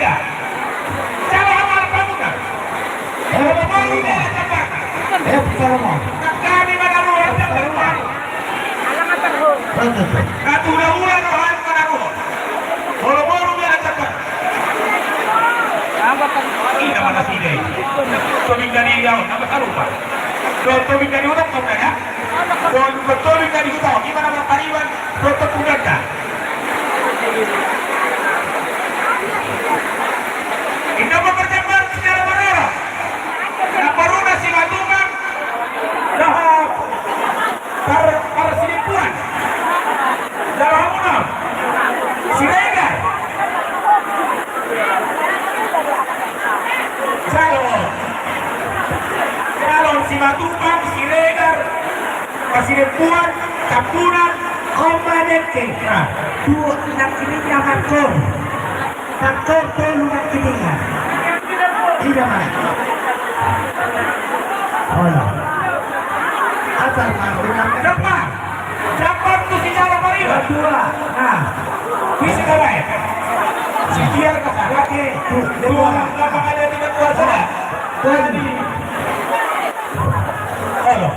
Siregar. Jalan amal pramuka. Boro-boro dia cepat. Kami manaru yang terbaik. Natural rohan manaru. Boro-boro dia cepat. Ina mana sini? Tobing dari jauh, nama karupa. Tobing dari udah kau ya? Tobing dari jauh, gimana berpariwan? Dokter Puganda. Ini mempercepat secara berarah. Naparuna si Matumang, dah para sinipuan, dah hamuna, Siregar, calon si Matumang, Siregar, Pasinipuan, Kampunan, Komanete, dua nak kini jangan kor, takor telu nak kini ya, tidak mana. Oh no. Asal menggunakan dapat tu si jalan marilah dua. Nah, bisa kawai. Si biar lagi dua. Lama ada tidak kuasa. Dan halo.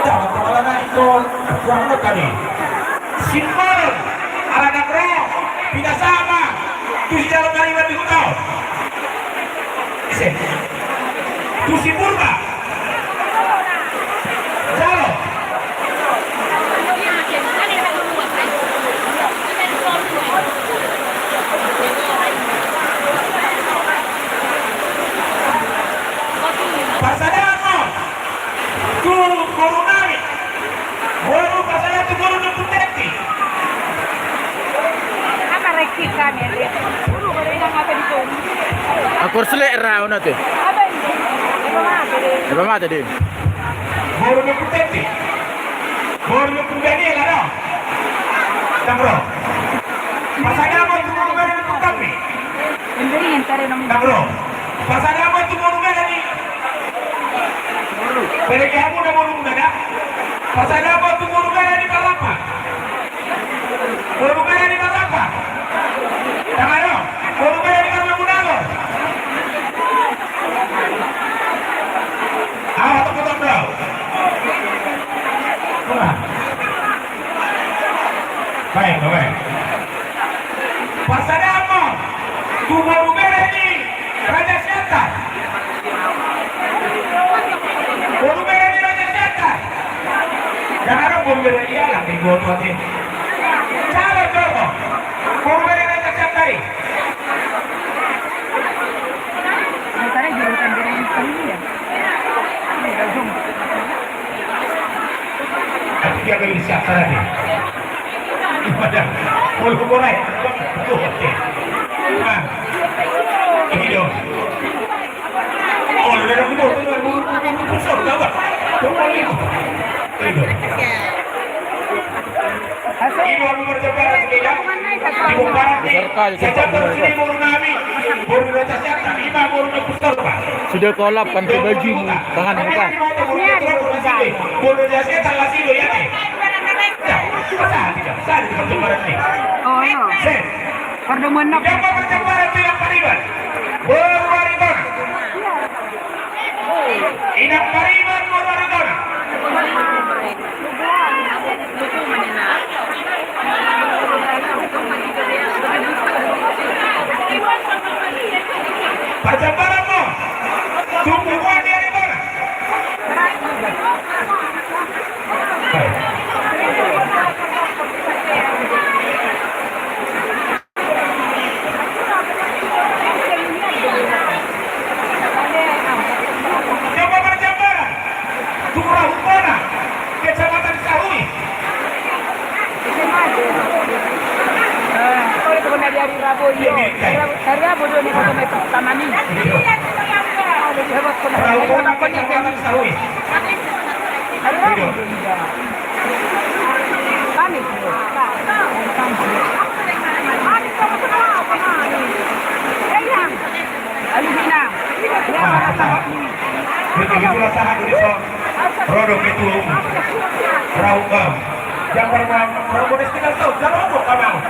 Jangan kemana itu kuang tadi. Simpel, ala nakro, tidak sama. Tu si jalan marilah di kau. Tusi Purba Jalo Pasadano tu Corunari Baru Pasadano tu Corunari Puteti Apa rekikan ya dia? Dulu baru yang apa di sini? Aku selera una tu. Apa ini? Apa mata dia? Baru Puteti Baru Puteti lah Tambro Pasadano tu Corunari Puteti Ini yang tadi nama. Tambro Pasadano tu Corunari Pero kamu na murunga na? Pasada mo tumurunga na ni Palapa. Murunga na ni Palapa. Tama no? Murunga na ni Kalmamunago. Ito ko bro. Baik, baik. Pasada mo tumurunga na ni Raja Sianta. Borumere ni Raja Sianta. Jangan borumere dia lah di gol tuan. Cara coba. Borumere Raja Sianta ni. Antara jurusan dia yang sekali ya. Ini dah zoom. Aku dia akan siap sana ni. Ibadah. Bolu borai. Tuh. Ah. Ini dia. Oh, dia nak buat tu besar dah. Kembali. Ini orang berjabat sekitar. Ibu barat ni. Sejak bersini Murunami. Baru Raja Sianta. Lima Murunami besar pak. Sudah kolap kan ke baju tangan muka. Baru Raja Sianta lagi lo ya ni. Sah tidak berjabat ni. Oh no. Pertemuan nak. Yang berjabat itu yang pariban. Berpariban. Inak pariban berpariban. Perjalanan mo, tumpuan dia di mana? Coba perjalanan, Turah Upana, Kecamatan Sahui. Kalau itu benar dari Rabu yo. Hari Rabu dulu ni kita mai pertama ni. Turah Upana, Kecamatan Sahui. Hari Rabu. Kami. Alihina. Itulah sahaja di produk itu Raukam. Yang pertama, produk istilah tahu, jangan lupa kamu.